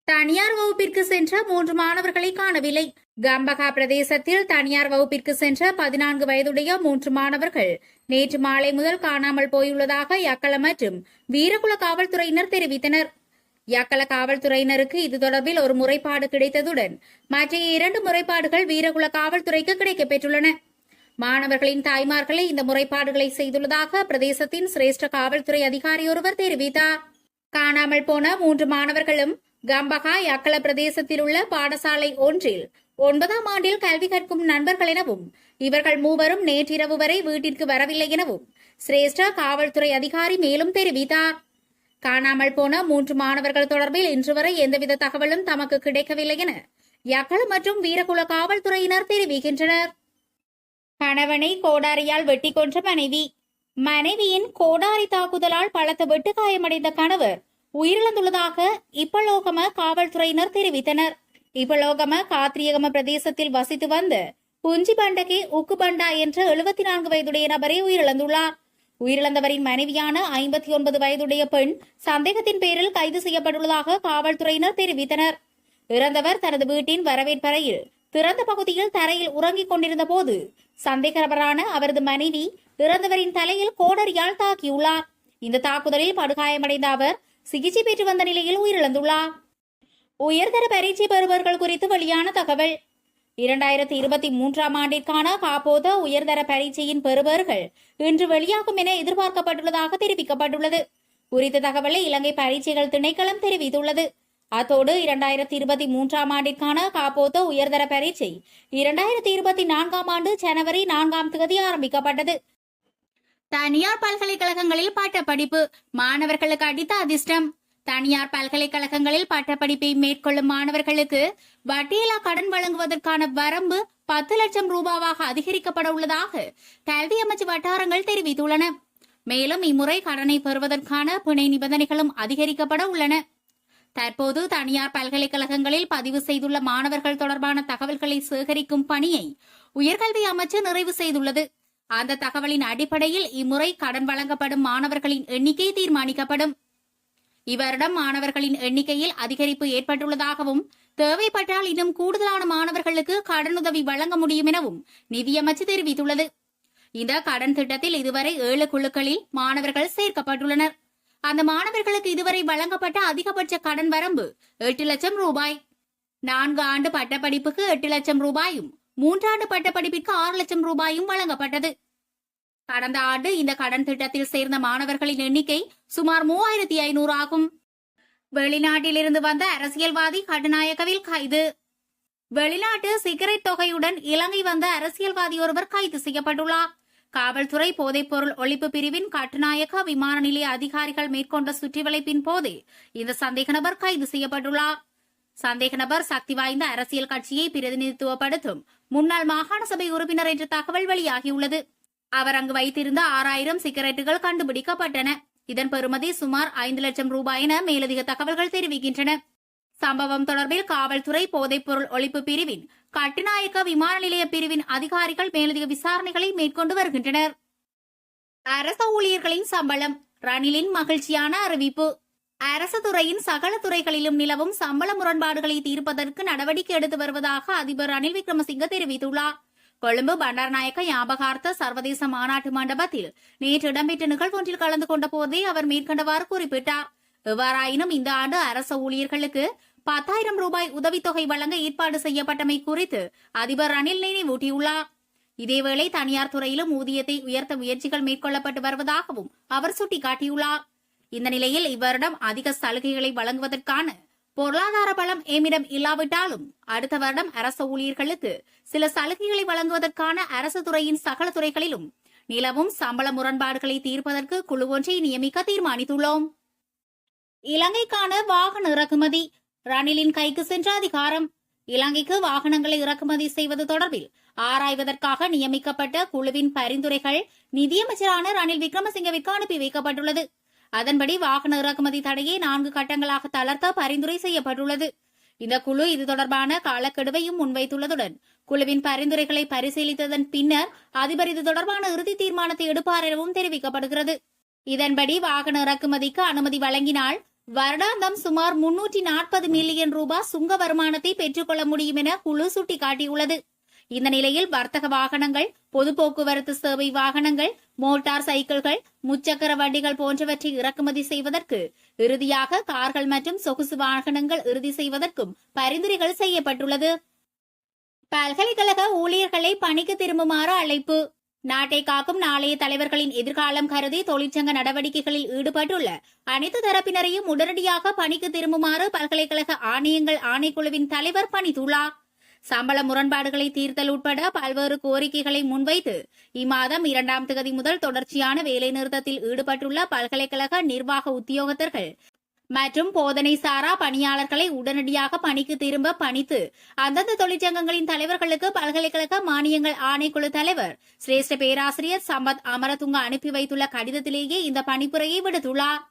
தனியார் வகுப்பிற்கு சென்ற 3 மாணவர்களை காணவில்லை. கம்பகா பிரதேசத்தில் தனியார் வகுப்பிற்கு சென்ற 14 வயதுடைய 3 மாணவர்கள் நேற்று மாலை முதல் காணாமல் போயுள்ளதாக யக்கள மற்றும் வீரகுல காவல்துறையினர் தெரிவித்தனர். யக்கள காவல்துறையினருக்கு இது தொடர்பில் ஒரு முறைப்பாடு கிடைத்ததுடன் மற்ற 2 முறைப்பாடுகள் வீரகுல காவல்துறைக்கு கிடைக்கப்பெற்றுள்ளன. மாணவர்களின் தாய்மார்களே இந்த முறைப்பாடுகளை செய்துள்ளதாக பிரதேசத்தின் சிரேஷ்ட காவல்துறை அதிகாரி ஒருவர் தெரிவித்தார். காணாமல் போன 3 மாணவர்களும் கம்பகா யக்கள பிரதேசத்தில் உள்ள பாடசாலை ஒன்றில் 9ஆம் ஆண்டில் கல்வி கற்கும் நண்பர்கள் எனவும் இவர்கள் மூவரும் நேற்றிரவு வரை வீட்டிற்கு வரவில்லை எனவும் சிரேஷ்ட காவல்துறை அதிகாரி மேலும் தெரிவித்தார். காணாமல் போன 3 மாணவர்கள் தொடர்பில் இன்று வரை எந்தவித தகவலும் தமக்கு கிடைக்கவில்லை என யக்கள மற்றும் வீரகுல காவல்துறையினர் தெரிவிக்கின்றனர். கணவனை கோடாரியால் வெட்டி கொன்ற மனைவி. மனைவியின் கோடாரி தாக்குதலால் பலத்த வெட்டு காயமடைந்த கணவர் உயிரிழந்துள்ளதாக இப்பலோகம காவல்துறையினர் தெரிவித்தனர். இப்பலோகம காத்திரியகம பிரதேசத்தில் வசித்து வந்த புஞ்சி பண்டகே உக்கு பண்டா என்ற 74 வயதுடைய நபரே உயிரிழந்துள்ளார். உயிரிழந்தவரின் மனைவியான 59 வயதுடைய பெண் சந்தேகத்தின் பேரில் கைது செய்யப்பட்டுள்ளதாக காவல்துறையினர் தெரிவித்தனர். இறந்தவர் தனது வீட்டின் வரவேற்பறையில் திறந்த பகுதியில் தரையில் உறங்கிக் கொண்டிருந்த போது சந்தேக நபரான அவரது மனைவி இறந்தவரின் தலையில் கோடரியால் தாக்கியுள்ளார். இந்த தாக்குதலில் படுகாயமடைந்த அவர் சிகிச்சை பெற்று வந்த நிலையில் உயிரிழந்துள்ளார். உயர்தர பரீட்சை பெறுபவர்கள் குறித்து வெளியான தகவல். 2023ஆம் ஆண்டிற்கான காப்போத உயர்தர பரீட்சையின் பெறுபவர்கள் இன்று வெளியாகும் என எதிர்பார்க்கப்பட்டுள்ளதாக தெரிவிக்கப்பட்டுள்ளது. குறித்த தகவலை இலங்கை பரீட்சைகள் திணைக்களம் தெரிவித்துள்ளது. அத்தோடு 2023ஆம் ஆண்டிற்கான காப்போத உயர்தர பரீட்சை 2024ஆம் ஆண்டு ஜனவரி 4ஆம் தேதி ஆரம்பிக்கப்பட்டது. தனியார் பல்கலைக்கழகங்களில் பட்டப்படிப்பு மாணவர்களுக்கு அடித்த அதிர்ஷ்டம். தனியார் பல்கலைக்கழகங்களில் பட்டப்படிப்பை மேற்கொள்ளும் மாணவர்களுக்கு வட்டியில்லா கடன் வழங்குவதற்கான வரம்பு 10 லட்சம் ரூபாவாக அதிகரிக்கப்பட உள்ளதாக கல்வி அமைச்சு வட்டாரங்கள் தெரிவித்துள்ளன. மேலும் இம்முறை கடனை பெறுவதற்கான பிணை நிபந்தனைகளும் அதிகரிக்கப்பட உள்ளன. தற்போது தனியார் பல்கலைக்கழகங்களில் பதிவு செய்துள்ள மாணவர்கள் தொடர்பான தகவல்களை சேகரிக்கும் பணியை உயர்கல்வி அமைச்சு நிறைவு செய்துள்ளது. அந்த தகவலின் அடிப்படையில் இம்முறை கடன் வழங்கப்படும் மாணவர்களின் எண்ணிக்கை தீர்மானிக்கப்படும். இவரிடம் மாணவர்களின் எண்ணிக்கையில் அதிகரிப்பு ஏற்பட்டுள்ளதாகவும் தேவைப்பட்டால் இன்னும் கூடுதலான மாணவர்களுக்கு கடனுதவி வழங்க முடியும் எனவும் நிதியமைச்சு தெரிவித்துள்ளது. இந்த கடன் திட்டத்தில் இதுவரை 7 குழுக்களில் மாணவர்கள் சேர்க்கப்பட்டுள்ளனர். அந்த மாணவர்களுக்கு இதுவரை வழங்கப்பட்ட அதிகபட்ச கடன் வரம்பு 8 லட்சம் ரூபாய். 4 ஆண்டு பட்டப்படிப்புக்கு 8 லட்சம் ரூபாயும் 3 ஆண்டு பட்டப்படிப்பிற்கு 6 லட்சம் ரூபாயும் வழங்கப்பட்டது. கடந்த ஆண்டு இந்த கடன் திட்டத்தில் சேர்ந்த மாணவர்களின் எண்ணிக்கை சுமார் 3500 ஆகும். வெளிநாட்டிலிருந்து வந்த அரசியல்வாதி கட்டுநாயக்கவில் கைது. வெளிநாட்டு சிகரெட் தொகையுடன் இலங்கை வந்த அரசியல்வாதி ஒருவர் கைது செய்யப்பட்டுள்ளார். காவல்துறை போதைப்பொருள் ஒழிப்பு பிரிவின் கட்டுநாயக்க விமான நிலைய அதிகாரிகள் மேற்கொண்ட சுற்றிவளைப்பின் போதே இந்த சந்தேக நபர் கைது செய்யப்பட்டுள்ளார். சந்தேக நபர் சக்தி வாய்ந்த அரசியல் கட்சியை பிரதிநிதித்துவப்படுத்தும் முன்னாள் மாகாண சபை உறுப்பினர் என்ற தகவல் வெளியாகியுள்ளது. அவர் அங்கு வைத்திருந்த 6000 சிகரெட்டுகள் கண்டுபிடிக்கப்பட்டன. இதன் பெறுமதி சுமார் 5 லட்சம் ரூபாய் என மேலதிக தகவல்கள் தெரிவிக்கின்றன. சம்பவம் தொடர்பில் காவல்துறை போதைப்பொருள் ஒழிப்பு பிரிவின் கட்டுநாயக்க விமான நிலைய பிரிவின் அதிகாரிகள் மேலதிக விசாரணைகளை மேற்கொண்டு வருகின்றனர். அரசு ஊழியர்களின் சம்பளம். ரணிலின் மகிழ்ச்சியான அறிவிப்பு. அரசு துறையின் சகல துறைகளிலும் நிலவும் சம்பள முரண்பாடுகளை தீர்ப்பதற்கு நடவடிக்கை எடுத்து வருவதாக அதிபர் ரணில் விக்ரமசிங்க தெரிவித்துள்ளார். கொழும்பு பண்டாரநாயக்க ஞாபகார்த்த சர்வதேச மாநாட்டு மண்டபத்தில் நேற்று இடம்பெற்ற நிகழ்வொன்றில் கலந்து கொண்ட போதே அவர் மேற்கண்டவாறு குறிப்பிட்டார். எவ்வாறாயினும் இந்த ஆண்டு அரசு ஊழியர்களுக்கு 10,000 ரூபாய் உதவித்தொகை வழங்க ஏற்பாடு செய்யப்பட்டமை குறித்து அதிபர் ரணில் நினைவூட்டியுள்ளார். இதேவேளை தனியார் துறையிலும் ஊதியத்தை உயர்த்த முயற்சிகள் மேற்கொள்ளப்பட்டு வருவதாகவும் அவர் சுட்டிக்காட்டியுள்ளார். இந்த நிலையில் இவ்வருடம் அதிக சலுகைகளை வழங்குவதற்கான பொருளாதார பலம் எம்மிடம் இல்லாவிட்டாலும் அடுத்த வருடம் அரசு ஊழியர்களுக்கு சில சலுகைகளை வழங்குவதற்கான அரசு துறையின் சகல துறைகளிலும் நிலவும் சம்பள முரண்பாடுகளை தீர்ப்பதற்கு குழு ஒன்றை நியமிக்க தீர்மானித்துள்ளோம். இலங்கைக்கான வாகன இறக்குமதி. ரணிலின் கைக்கு சென்ற அதிகாரம். இலங்கைக்கு வாகனங்களை இறக்குமதி செய்வது தொடர்பில் ஆராய்வதற்காக நியமிக்கப்பட்ட குழுவின் பரிந்துரைகள் நிதியமைச்சரான ரணில் விக்ரமசிங்கவிற்கு அனுப்பி வைக்கப்பட்டுள்ளது. அதன்படி வாகன இறக்குமதி தடையை 4 கட்டங்களாக தளர்த்த பரிந்துரை செய்யப்பட்டுள்ளது. இந்த குழு இது தொடர்பான காலக்கெடுவையும் முன்வைத்துள்ளதுடன் குழுவின் பரிந்துரைகளை பரிசீலித்ததன் பின்னர் அதிபர் இது தொடர்பான இறுதி தீர்மானத்தை எடுப்பார் எனவும் தெரிவிக்கப்படுகிறது. இதன்படி வாகன இறக்குமதிக்கு அனுமதி வழங்கினால் வருடாந்தம் சுமார் 340 மில்லியன் ரூபாய் சுங்க வருமானத்தை பெற்றுக்கொள்ள முடியும் என குழு சுட்டிக்காட்டியுள்ளது. இந்த நிலையில் வர்த்தக வாகனங்கள், பொது போக்குவரத்து சேவை வாகனங்கள், மோட்டார் சைக்கிள்கள், முச்சக்கர வண்டிகள் போன்றவற்றை இறக்குமதி செய்வதற்கு, இறுதியாக கார்கள் மற்றும் சொகுசு வாகனங்கள் இறுதி செய்வதற்கும் பரிந்துரைகள் செய்யப்பட்டுள்ளது. பல்கலைக்கழக ஊழியர்களை பணிக்கு திரும்புமாறு அழைப்பு. நாட்டை காக்கும் நாளைய தலைவர்களின் எதிர்காலம் கருதி தொழிற்சங்க நடவடிக்கைகளில் ஈடுபட்டுள்ள அனைத்து தரப்பினரையும் உடனடியாக பணிக்கு திரும்புமாறு பல்கலைக்கழக ஆணையங்கள் ஆணைக்குழுவின் தலைவர் பணித்துள்ளார். சம்பள முரண்பாடுகளை தீர்த்தல் உட்பட பல்வேறு கோரிக்கைகளை முன்வைத்து இம்மாதம் 2ஆம் தேதி முதல் தொடர்ச்சியான வேலைநிறுத்தத்தில் ஈடுபட்டுள்ள பல்கலைக்கழக நிர்வாக உத்தியோகத்தர்கள் மற்றும் போதனை சாரா பணியாளர்களை உடனடியாக பணிக்கு திரும்ப பணித்து அந்தந்த தொழிற்சங்கங்களின் தலைவர்களுக்கு பல்கலைக்கழக மானியங்கள் ஆணைக்குழு தலைவர் சிரேஷ்ட பேராசிரியர் சம்பத் அமரதுங்க அனுப்பி வைத்துள்ள கடிதத்திலேயே இந்த பணிப்புரையை விடுத்துள்ளார்.